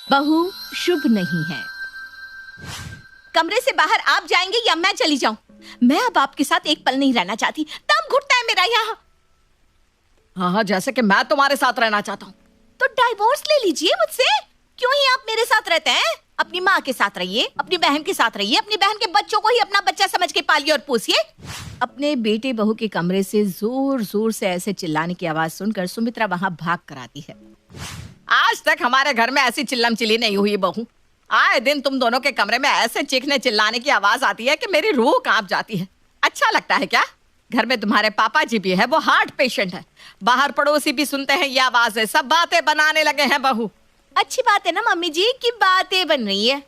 बहू शुभ नहीं है। कमरे से बाहर आप जाएंगे या मैं चली जाऊं? मैं अब आपके साथ एक पल नहीं रहना चाहती। दम घुटता है मेरा यहाँ। हाँ, जैसे कि मैं तुम्हारे साथ रहना चाहता हूँ। तो डाइवोर्स ले लीजिए मुझसे। क्यों ही आप मेरे साथ रहते हैं? अपनी माँ के साथ रहिए, अपनी बहन के साथ रहिए, अपनी बहन के बच्चों को ही अपना बच्चा समझ के पालिए और पोसिए। अपने बेटे बहू के कमरे से जोर जोर से ऐसे चिल्लाने की आवाज सुनकर सुमित्रा वहाँ भाग कर आती है। आज तक हमारे घर में ऐसी चिल्लम चिल्ली नहीं हुई बहू। आए दिन तुम दोनों के कमरे में ऐसे चीखने चिल्लाने की आवाज आती है कि मेरी रूह कांप जाती है। अच्छा लगता है क्या? घर में तुम्हारे पापा जी भी है, वो हार्ट पेशेंट है। बाहर पड़ोसी भी सुनते हैं ये आवाजें, सब बातें बनाने लगे हैं बहू। अच्छी बात है ना मम्मी जी की बातें बन रही है।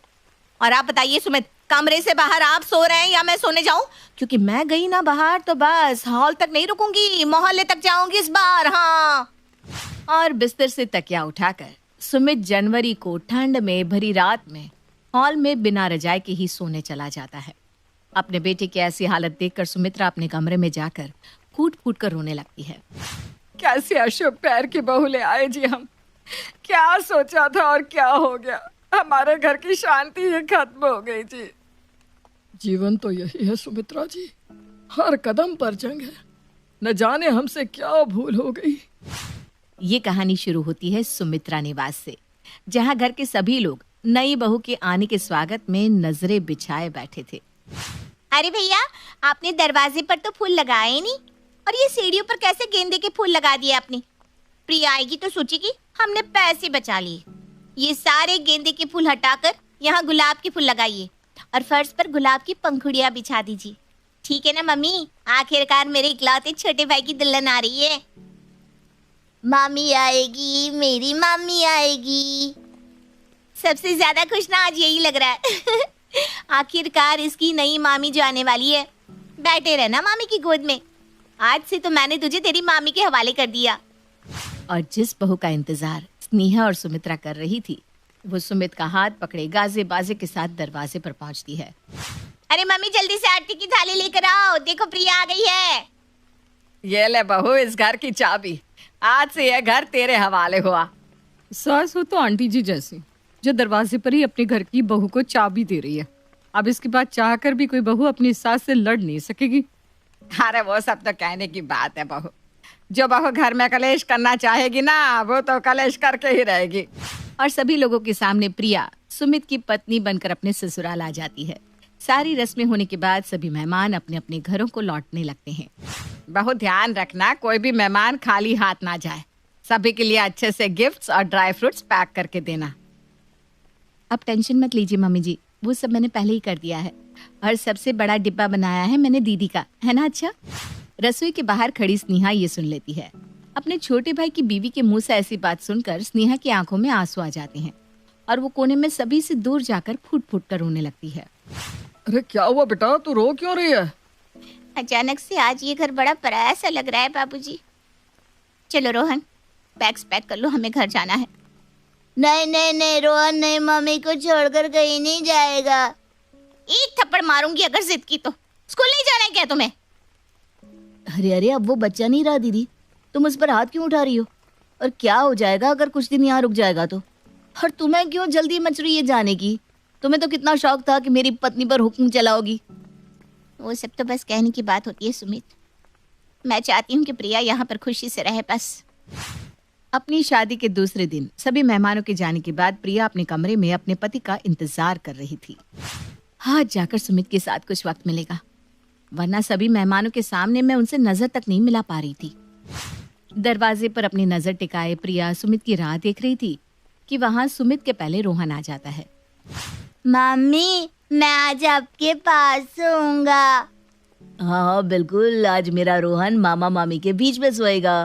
और आप बताइए सुमित, कमरे से बाहर आप सो रहे हैं या मैं सोने जाऊं? क्योंकि मैं गई ना बाहर तो बस हॉल तक नहीं रुकूंगी, मोहल्ले तक जाऊंगी इस बार। हाँ। और बिस्तर से तकिया उठाकर सुमित जनवरी को ठंड में भरी रात में हॉल में बिना रजाई के ही सोने चला जाता है। अपने बेटे की ऐसी हालत देखकर सुमित्रा अपने कमरे में जाकर फूट फूट कर रोने लगती है। कैसे अशुभ पैर की बहू ले आए जी हम। क्या सोचा था और क्या हो गया। हमारे घर की शांति ही खत्म हो गई जी। जीवन तो यही है सुमित्रा जी, हर कदम पर जंग है। न जाने हमसे क्या भूल हो गई। ये कहानी शुरू होती है सुमित्रा निवास से, जहाँ घर के सभी लोग नई बहू के आने के स्वागत में नजरें बिछाए बैठे थे। अरे भैया, आपने दरवाजे पर तो फूल लगाए ही नहीं, और ये सीढ़ियों पर कैसे गेंदे के फूल लगा दिए आपने? प्रिया आएगी तो सोचेगी हमने पैसे बचा लिए। ये सारे गेंदे के फूल हटाकर यहाँ गुलाब के फूल लगाइए और फर्श पर गुलाब की पंखुड़ियाँ बिछा दीजिए। ठीक है ना मम्मी? आखिरकार मेरे इकलौते छोटे भाई की दुल्हन आ रही है। मामी आएगी, मेरी मामी आएगी। सबसे ज्यादा खुश ना आज यही लग रहा है। आखिरकार इसकी नई मामी जो आने वाली है। बैठे रहना मामी की गोद में। आज से तो मैंने तुझे तेरी मामी के हवाले कर दिया। और जिस बहू का इंतजार स्नेहा और सुमित्रा कर रही थी, वो सुमित का हाथ पकड़े गाजे बाजे के साथ दरवाजे पर पहुंचती है। अरे मम्मी, जल्दी से आरती की थाली लेकर आओ, देखो प्रिया आ गई है। ये ले बहू इस घर की चाबी। आज से यह घर तेरे हवाले हुआ। सास हो तो आंटी जी जैसी, जो दरवाजे पर ही अपने घर की बहू को चाबी दे रही है। अब इसके बाद चाहकर भी कोई बहू अपनी सास से लड़ नहीं सकेगी। अरे वो सब तो कहने की बात है बहू। जो बहू घर में कलेश करना चाहेगी ना, वो तो कलेश करके ही रहेगी। और सभी लोगों के सामने प्रिया सुमित की पत्नी बनकर अपने ससुराल आ जाती है। सारी रस्में होने के बाद सभी मेहमान अपने अपने घरों को लौटने लगते हैं। बहुत ध्यान रखना, कोई भी मेहमान खाली हाथ ना जाए। सभी के लिए अच्छे से गिफ्ट्स और ड्राई फ्रूट्स पैक करके देना। अब टेंशन मत लीजिए मम्मी जी, वो सब मैंने पहले ही कर दिया है। और सबसे बड़ा डिब्बा बनाया है मैंने दीदी का, है ना? अच्छा। रसोई के बाहर खड़ी स्नेहा ये सुन लेती है। अपने छोटे भाई की बीवी के मुंह से ऐसी बात सुनकर स्नेहा की आंखों में आंसू आ जाते हैं और वो कोने में सभी से दूर जाकर फूट फूट कर रोने लगती है। अरे क्या हुआ बेटा, तू रो क्यों रही है? अचानक से आज ये घर बड़ा पराया सा लग रहा है बाबूजी। चलो रोहन, बैग्स पैक कर लो, हमें घर जाना है। नहीं नहीं नहीं रोहन नहीं, मम्मी को छोड़कर कहीं नहीं जाएगा। एक थप्पड़ मारूंगी अगर जिद की तो। स्कूल नहीं जाना है क्या तुम्हें? अरे अरे, अब वो बच्चा नहीं रहा दीदी, तुम उस पर हाथ क्यों उठा रही हो? और क्या हो जाएगा अगर कुछ दिन यहाँ रुक जाएगा तो? और तुम्हें क्यों जल्दी मच रही है जाने की? तुम्हें तो कितना शौक था कि मेरी पत्नी पर हुक्म चलाओगी। वो सब तो बस कहने की बात होती है सुमित। मैं चाहती हूँ कि प्रिया यहाँ पर खुशी से रहे बस। अपनी शादी के दूसरे दिन सभी मेहमानों के जाने के बाद प्रिया अपने कमरे में अपने पति का इंतजार कर रही थी। आज जाकर सुमित के साथ कुछ वक्त मिलेगा, वरना सभी मेहमानों के सामने मैं उनसे नजर तक नहीं मिला पा रही थी। दरवाजे पर अपनी नजर टिकाए प्रिया सुमित की राह देख रही थी कि वहां सुमित के पहले रोहन आ जाता है। मम्मी, मैं आज आपके पास सोऊंगा। हाँ बिल्कुल, आज मेरा रोहन मामा मामी के बीच में सोएगा।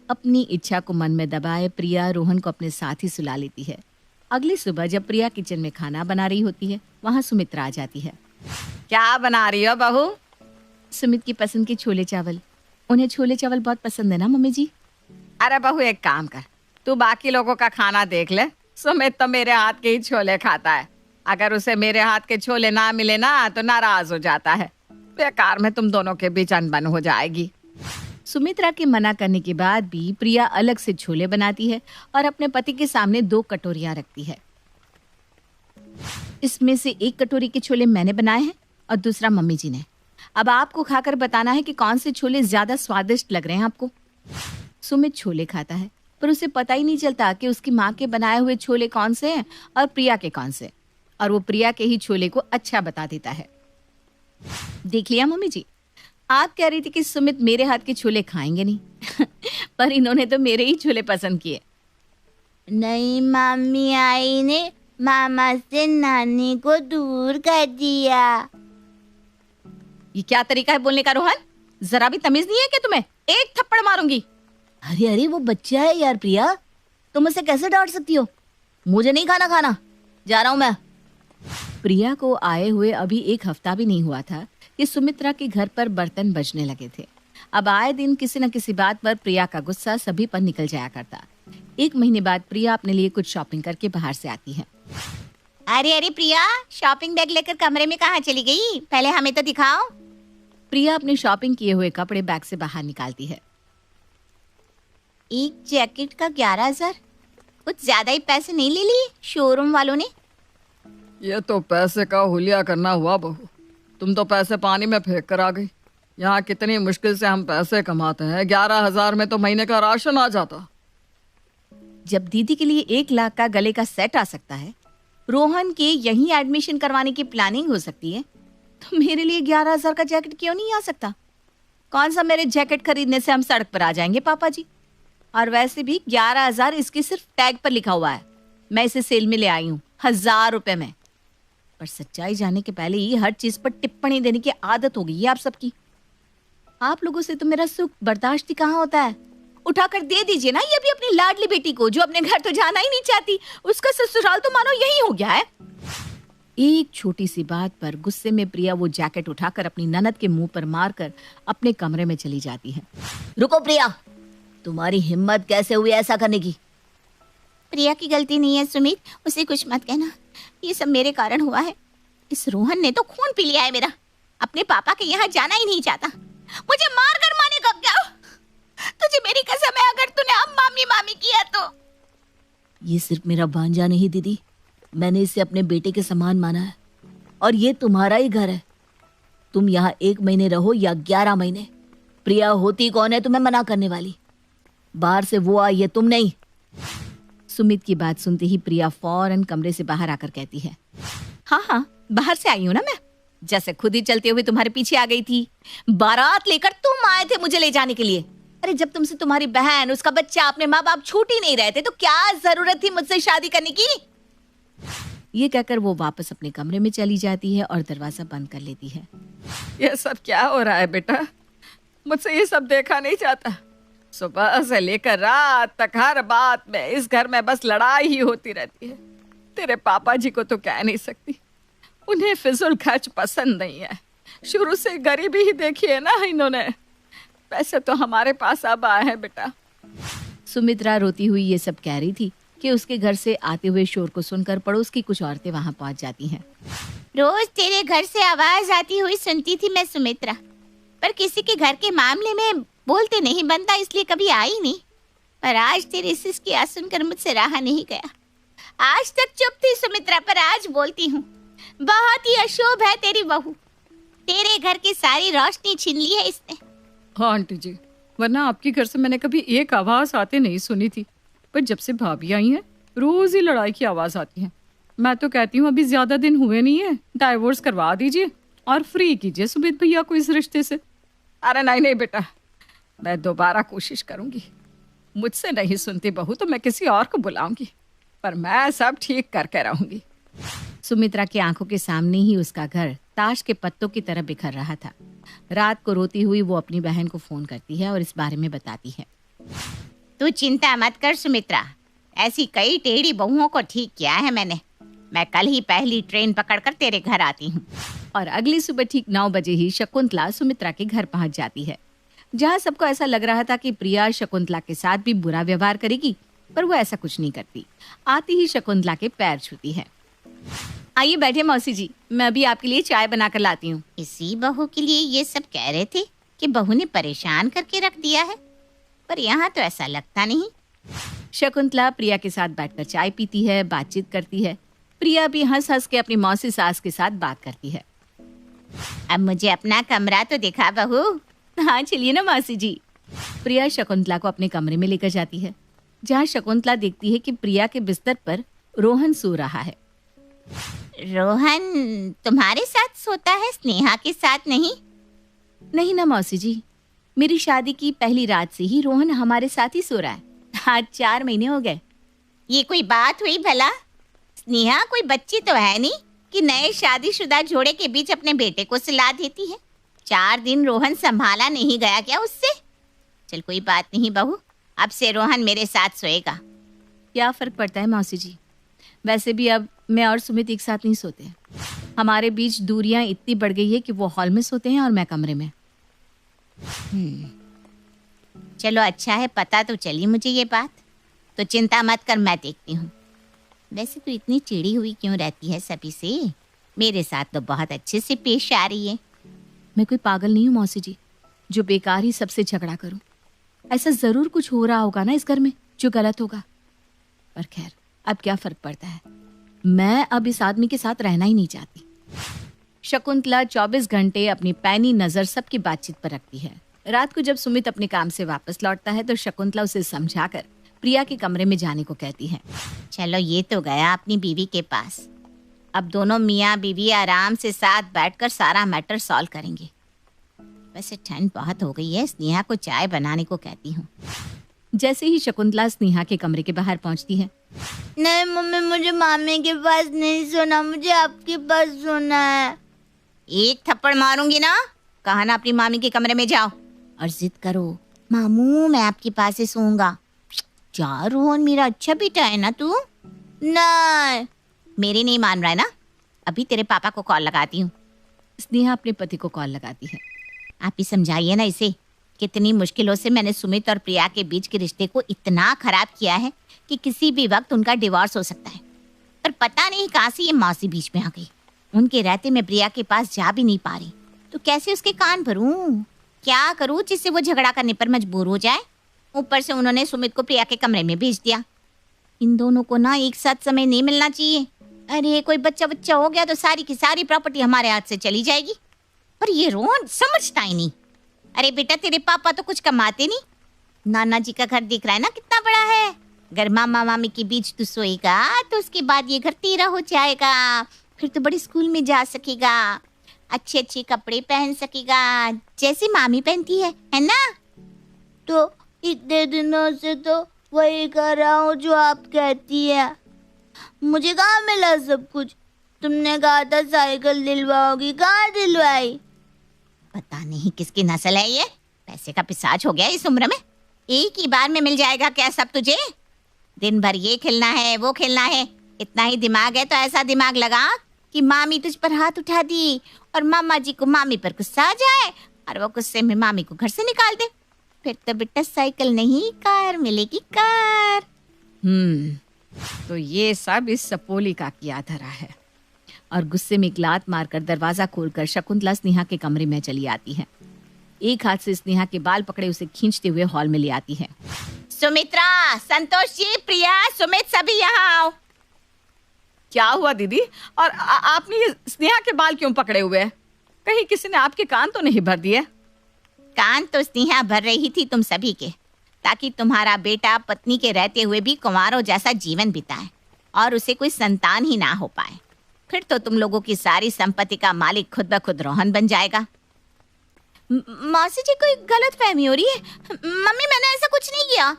अपनी इच्छा को मन में दबाए प्रिया रोहन को अपने साथ ही सुला लेती है। अगली सुबह जब प्रिया किचन में खाना बना रही होती है, वहाँ सुमित्रा आ जाती है। क्या बना रही हो बहू? सुमित की पसंद के छोले चावल। उन्हें छोले चावल बहुत पसंद है ना मम्मी जी? अरे बहू एक काम कर, तू बाकी लोगों का खाना देख ले। सुमित तो मेरे हाथ के ही छोले खाता है। अगर उसे मेरे हाथ के छोले ना मिले ना तो नाराज हो जाता है। बेकार में तुम दोनों के बीच अनबन हो जाएगी। सुमित्रा के मना करने के बाद भी प्रिया अलग से छोले बनाती है और अपने पति के सामने 2 कटोरियां रखती है। इसमें से 1 कटोरी के छोले मैंने बनाए हैं और दूसरा मम्मी जी ने। अब आपको खाकर बताना है कि कौन से छोले ज्यादा स्वादिष्ट लग रहे हैं आपको। सुमित छोले खाता है पर उसे पता ही नहीं चलता कि उसकी माँ के बनाए हुए छोले कौन से हैं और प्रिया के कौन से, और वो प्रिया के ही छोले को अच्छा बता देता है। देख लिया मम्मी जी, आप कह रही थी कि सुमित मेरे हाथ के छोले खाएंगे नहीं पर इन्होंने तो मेरे ही छोले पसंद किए। नहीं, मम्मी आई ने मामा से नानी को दूर कर दिया। ये क्या तरीका है बोलने का रोहन? जरा भी तमीज नहीं है कि तुम्हें? एक थप्पड़ मारूंगी। अरे अरे, वो बच्चा है यार प्रिया, तुम उसे कैसे डांट सकती हो? मुझे नहीं खाना, जा रहा हूं मैं। प्रिया को आए हुए अभी 1 हफ्ता भी नहीं हुआ था कि सुमित्रा के घर पर बर्तन बजने लगे थे। अब आए दिन किसी न किसी बात पर प्रिया का गुस्सा सभी पर निकल जाया करता। 1 महीने बाद प्रिया अपने लिए कुछ शॉपिंग करके बाहर से आती है। अरे अरे प्रिया, शॉपिंग बैग लेकर कमरे में कहाँ चली गई? पहले हमें तो दिखाओ। प्रिया अपने शॉपिंग किए हुए कपड़े बैग से बाहर निकालती है। एक जैकेट का 11,000, कुछ ज्यादा ही पैसे नहीं ले लिए शोरूम वालों ने? ये तो पैसे का हुलिया करना हुआ बहू। तुम तो पैसे पानी में फेंक कर आ गई। यहाँ कितनी मुश्किल से हम पैसे कमाते हैं, 11,000 में तो महीने का राशन आ जाता। जब दीदी के लिए 1 लाख का गले का सेट आ सकता है, रोहन के यहीं एडमिशन करवाने की प्लानिंग हो सकती है, तो मेरे लिए 11,000 का जैकेट क्यों नहीं आ सकता? कौन सा मेरे जैकेट खरीदने से हम सड़क पर आ जाएंगे पापा जी? और वैसे भी 11,000 इसके सिर्फ टैग पर लिखा हुआ है। मैं इसे सेल में ले आई हूँ 1,000 रुपए में। पर सच्चाई जानने के पहले ही हर चीज पर टिप्पणी देने की आदत हो गई है आप सबकी। आप लोगों से तो मेरा सुख बर्दाश्त ही कहाँ होता है। उठाकर दे दीजिए ना ये भी अपनी लाडली बेटी को, जो अपने घर तो जाना ही नहीं चाहती। उसका ससुराल तो मानो यही हो गया है। एक छोटी सी बात पर गुस्से में प्रिया वो जैकेट उठाकर अपनी ननद के मुंह पर मारकर अपने कमरे में चली जाती है। रुको प्रिया, तुम्हारी हिम्मत कैसे हुई ऐसा करने की? प्रिया की गलती नहीं है सुमित, उसे कुछ मत कहना। ये सब मेरे कारण हुआ है। इस रोहन ने तो खून पी लिया है मेरा। अपने पापा के यहाँ जाना ही नहीं चाहता। मुझे मार कर मानेगा क्या? तुझे मेरी कसम है, अगर तूने अब मामी मामी किया तो। ये सिर्फ मेरा भांजा नहीं दीदी, मैंने इसे अपने बेटे के समान माना है और ये तुम्हारा ही घर है। तुम यहाँ 1 महीने रहो या 11 महीने, प्रिया होती कौन है तुम्हें मना करने वाली? बाहर से वो आई है, तुम नहीं। सुमित की बात सुनते ही प्रिया फौरन कमरे से बाहर आकर कहती है, हाँ बाहर से आई हूं ना मैं, जैसे खुद ही चलते हुए तुम्हारे पीछे आ गई थी। बारात लेकर तुम आए थे मुझे ले जाने के लिए। अरे जब तुमसे तुम्हारी बहन, उसका बच्चा, अपने माँ बाप छूट ही नहीं रहे थे तो क्या जरूरत थी मुझसे शादी करने की? ये कहकर वो वापस अपने कमरे में चली जाती है और दरवाजा बंद कर लेती है। ये सब क्या हो रहा है बेटा? मुझसे ये सब देखा नहीं जाता। सुबह से लेकर रात तक हर बात में इस घर में बस लड़ाई ही होती रहती है। तेरे पापा जी को तो कह नहीं सकती, उन्हें फिजूल खर्च पसंद नहीं है। शुरू से गरीबी ही देखी है ना इन्होंने। पैसे तो हमारे पास अब आए हैं बेटा। सुमित्रा रोती हुई ये सब कह रही थी कि उसके घर से आते हुए शोर को सुनकर पड़ोस की कुछ औरतें वहां पहुंच जाती हैं। रोज तेरे घर से आवाज आती हुई सुनती थी मैं सुमित्रा, पर किसी के घर के मामले में बोलते नहीं बनता, इसलिए कभी आई नहीं। पर आज तेरे सिसकी आवाज सुनकर मुझसे रहा नहीं गया। आज तक चुप थी सुमित्रा, पर आज बोलती हूँ। बहुत ही अशुभ है तेरी बहू, तेरे घर की सारी रोशनी छीन ली है इसने। हाँ आंटी जी, वरना आपके घर से मैंने कभी एक आवाज आते नहीं सुनी थी, पर जब से भाभी आई हैं रोज ही लड़ाई की आवाज आती है। मैं तो कहती हूँ अभी ज्यादा दिन हुए नहीं है, डाइवोर्स करवा दीजिए और फ्री कीजिए सुमित भैया को इस रिश्ते से। अरे नहीं बेटा, मैं दोबारा कोशिश करूंगी। मुझसे नहीं सुनती बहू तो मैं किसी और को बुलाऊंगी, पर मैं सब ठीक करके रहूंगी। सुमित्रा की आंखों के सामने ही उसका घर ताश के पत्तों की तरह बिखर रहा था। रात को रोती हुई वो अपनी बहन को फोन करती है और इस बारे में बताती है। तू चिंता मत कर सुमित्रा, ऐसी कई टेढ़ी बहुओं को ठीक किया है मैंने। मैं कल ही पहली ट्रेन पकड़कर तेरे घर आती हूँ। और अगली सुबह ठीक 9 बजे ही शकुंतला सुमित्रा के घर पहुंच जाती है। जहाँ सबको ऐसा लग रहा था कि प्रिया शकुंतला के साथ भी बुरा व्यवहार करेगी, पर वो ऐसा कुछ नहीं करती। आती ही शकुंतला के पैर छूती है। आइए बैठे मौसी जी, मैं अभी आपके लिए चाय बनाकर लाती हूँ। इसी बहू के लिए ये सब कह रहे थे कि बहू ने परेशान करके रख दिया है, पर यहाँ तो ऐसा लगता नहीं। शकुंतला प्रिया के साथ बैठकर चाय पीती है, बातचीत करती है। प्रिया भी हंस हंस के अपनी मौसी सास के साथ बात करती है। अब मुझे अपना कमरा तो दिखा बहू। हाँ चलिए ना मौसी जी। प्रिया शकुंतला को अपने कमरे में लेकर जाती है, जहाँ शकुंतला देखती है कि प्रिया के बिस्तर पर रोहन सो रहा है। रोहन तुम्हारे साथ सोता है, स्नेहा के साथ नहीं? नहीं ना मौसी जी, मेरी शादी की पहली रात से ही रोहन हमारे साथ ही सो रहा है। आज 4 महीने हो गए। ये कोई बात हुई भला? स्नेहा कोई बच्ची तो है नहीं कि नए शादीशुदा जोड़े के बीच अपने बेटे को सुला देती है। 4 दिन रोहन संभाला नहीं गया क्या उससे? चल कोई बात नहीं बहू, अब से रोहन मेरे साथ सोएगा। क्या फर्क पड़ता है मौसी जी, वैसे भी अब मैं और सुमित एक साथ नहीं सोते हैं। हमारे बीच दूरियां इतनी बढ़ गई है कि वो हॉल में सोते हैं और मैं कमरे में। चलो अच्छा है, पता तो चली मुझे ये बात, तो चिंता मत कर, मैं देखती हूँ। वैसे तो इतनी चिड़ी हुई क्यों रहती है सभी से? मेरे साथ तो बहुत अच्छे से पेश आ रही है। मैं कोई पागल नहीं हूँ मौसी जी, जो बेकार ही सबसे झगड़ा करूं। ऐसा जरूर कुछ हो रहा होगा ना इस घर में जो गलत होगा, पर खैर अब क्या फर्क पड़ता है। मैं अब इस आदमी के साथ रहना ही नहीं चाहती। शकुंतला 24 घंटे अपनी पैनी नजर सबकी बातचीत पर रखती है। रात को जब सुमित अपने काम से वापस लौटता है तो शकुंतला उसे समझाकर प्रिया के कमरे में जाने को कहती है। चलो ये तो गया अपनी बीवी के पास, अब दोनों मियाँ बीवी आराम से साथ बैठकर सारा मैटर सॉल्व करेंगे। वैसे ठंड बहुत हो गई है, स्नेहा को चाय बनाने को कहती हूँ। जैसे ही शकुंतला स्नेहा के कमरे के बाहर पहुंचती है। नहीं मम्मी, मुझे मामी के पास नहीं सोना, मुझे आपके पास सोना है। एक थप्पड़ मारूंगी ना, कहा ना अपनी मामी के कमरे में जाओ और जिद करो, मामू मैं आपके पास ही सोऊंगा। जा रोहन, मेरा अच्छा बेटा है ना तू। नहीं, मेरी नहीं मान रहा है ना, अभी तेरे पापा को कॉल लगाती हूँ। स्नेहा अपने पति को कॉल लगाती है। आप ही समझाइए ना इसे, कितनी मुश्किलों से मैंने सुमित और प्रिया के बीच के रिश्ते को इतना खराब किया है कि किसी भी वक्त उनका डिवोर्स हो सकता है, पर पता नहीं कहाँ से ये मौसी बीच में आ गई। उनके रहते मैं प्रिया के पास जा भी नहीं पा रही, तो कैसे उसके कान भरूं? क्या करूं जिससे वो झगड़ा करने पर मजबूर हो जाए? ऊपर से उन्होंने सुमित को प्रिया के कमरे में भेज दिया। इन दोनों को ना एक साथ समय नहीं मिलना चाहिए। अरे कोई बच्चा हो गया तो सारी की सारी प्रॉपर्टी हमारे हाथ से चली जाएगी। पर ये रोहन समझता ही नहीं। अरे बेटा, तेरे पापा तो कुछ कमाते नहीं, नाना जी का घर दिख रहा है ना कितना बड़ा है। अगर मामा मामी के बीच तू सोएगा तो उसके बाद ये घर तेरा हो जाएगा। फिर तो बड़े स्कूल में जा सकेगा, अच्छे अच्छे कपड़े पहन सकेगा जैसे मामी पहनती है ना? तो इतने दिनों से तो वही कर रहा हूँ जो आप कहती है। मुझे कहाँ मिला सब कुछ? तुमने कहा था साइकिल दिलवाओगी, कहाँ दिलवाई? पता नहीं किसकी नस्ल है ये, पैसे का पिशाच हो गया इस उम्र में। एक ही बार में मिल जाएगा क्या सब तुझे? दिन भर ये खेलना है वो खेलना है। इतना ही दिमाग है तो ऐसा दिमाग लगा कि मामी तुझ पर हाथ उठा दी और मामा जी को मामी पर गुस्सा आ जाए और वो गुस्से में मामी को घर से निकाल दे। फिर तो बेटा साइकिल नहीं कार मिलेगी, कार। तो ये सब इस सपोली का किया धरा है। और गुस्से में एक लात मारकर दरवाजा खोलकर शकुंतला स्नेहा के कमरे में चली आती है। एक हाथ से स्नेहा के बाल पकड़े उसे खींचते हुए हॉल में ले आती है। सुमित्रा, संतोष जी, प्रिया, सुमित, सभी यहाँ आओ। क्या हुआ दीदी? और आपने ये स्नेहा के बाल क्यों पकड़े हुए हैं? कहीं किसी ने आपके कान तो नहीं भर दिए? कान तो स्नेहा भर रही थी तुम सभी के, ताकि तुम्हारा बेटा पत्नी के रहते हुए भी कुंवारों जैसा जीवन बिताए और उसे कोई संतान ही ना हो पाए। फिर तो तुम लोगों की सारी संपत्ति का मालिक खुद ब खुद रोहन बन जाएगा। मौसी जी, कोई गलत फहमी हो रही है। मम्मी, मैंने ऐसा कुछ नहीं किया।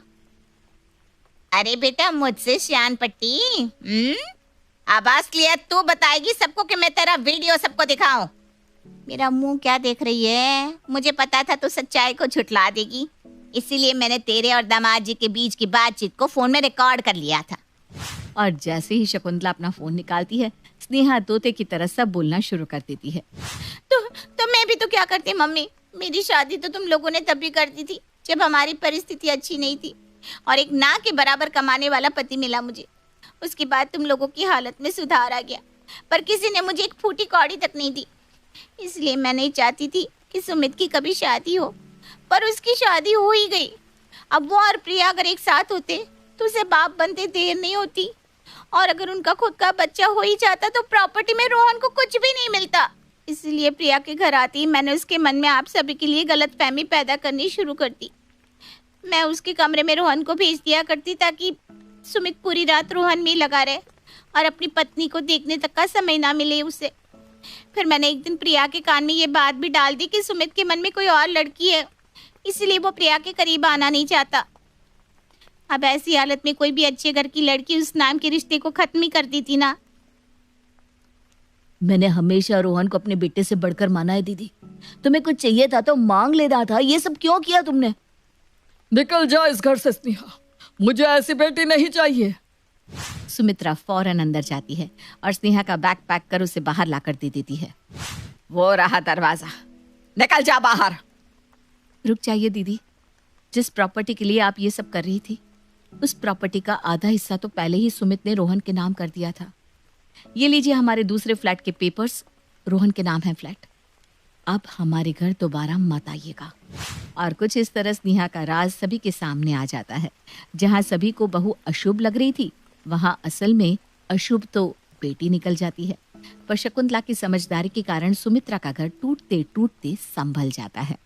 अरे बेटा, मुझसे श्यान पट्टी। आवाज क्लियर तू बताएगी सबको कि मैं तेरा वीडियो सबको दिखाऊं? मेरा मुंह क्या देख रही है? मुझे पता था तू सच्चाई को झुठला देगी, इसीलिए मैंने तेरे और दामाद जी के बीच की बातचीत को फोन में रिकॉर्ड कर लिया था। और जैसे ही शकुंतला अपना फोन निकालती है, स्नेहा तोते की तरह सब बोलना शुरू कर देती है। तो मैं भी तो क्या करती मम्मी? मेरी शादी तो तुम लोगों ने तब भी कर दी थी जब हमारी परिस्थिति अच्छी नहीं थी और एक ना के बराबर कमाने वाला पति मिला मुझे। उसके बाद तुम लोगों की हालत में सुधार आ गया, पर किसी ने मुझे एक फूटी कौड़ी तक नहीं दी। इसलिए मैं नहीं चाहती थी कि सुमित की कभी शादी हो, पर उसकी शादी हो ही गई। अब वो और प्रिया अगर एक साथ होते तो उसे बाप बनते देर नहीं होती, और अगर उनका खुद का बच्चा हो ही जाता तो प्रॉपर्टी में रोहन को कुछ भी नहीं मिलता। इसलिए प्रिया के घर आती ही मैंने उसके मन में आप सभी के लिए गलतफहमी पैदा करनी शुरू कर दी। मैं उसके कमरे में रोहन को भेज दिया करती ताकि सुमित पूरी रात रोहन में ही लगा रहे और अपनी पत्नी को देखने तक का समय ना मिले उसे। फिर मैंने एक दिन प्रिया के कान में ये बात भी डाल दी कि सुमित के मन में कोई और लड़की है, इसलिए वो प्रिया के करीब आना नहीं चाहता। अब ऐसी हालत में कोई भी अच्छे घर की लड़की उस नाम के रिश्ते को खत्म ही कर दी थी ना। मैंने हमेशा रोहन को अपने बेटे से बढ़कर माना है दीदी। तुम्हें कुछ चाहिए था तो मांग लेना था, ये सब क्यों किया तुमने? निकल जा इस घर से स्नेहा, मुझे ऐसी बेटी नहीं चाहिए। सुमित्रा फौरन अंदर जाती है और स्नेहा का बैग पैक कर उसे बाहर लाकर दे देती है। वो रहा दरवाजा, निकल जा बाहर। रुक जाइए दीदी, जिस प्रॉपर्टी के लिए आप ये सब कर रही थी उस प्रॉपर्टी का आधा हिस्सा तो पहले ही सुमित ने रोहन के नाम कर दिया था। ये लीजिए हमारे दूसरे फ्लैट के पेपर्स, रोहन के नाम है फ्लैट। अब हमारे घर दोबारा मत आइएगा। और कुछ इस तरह स्नेहा का राज सभी के सामने आ जाता है। जहां सभी को बहू अशुभ लग रही थी वहां असल में अशुभ तो बेटी निकल जाती है। पर शकुंतला की समझदारी के कारण सुमित्रा का घर टूटते टूटते संभल जाता है।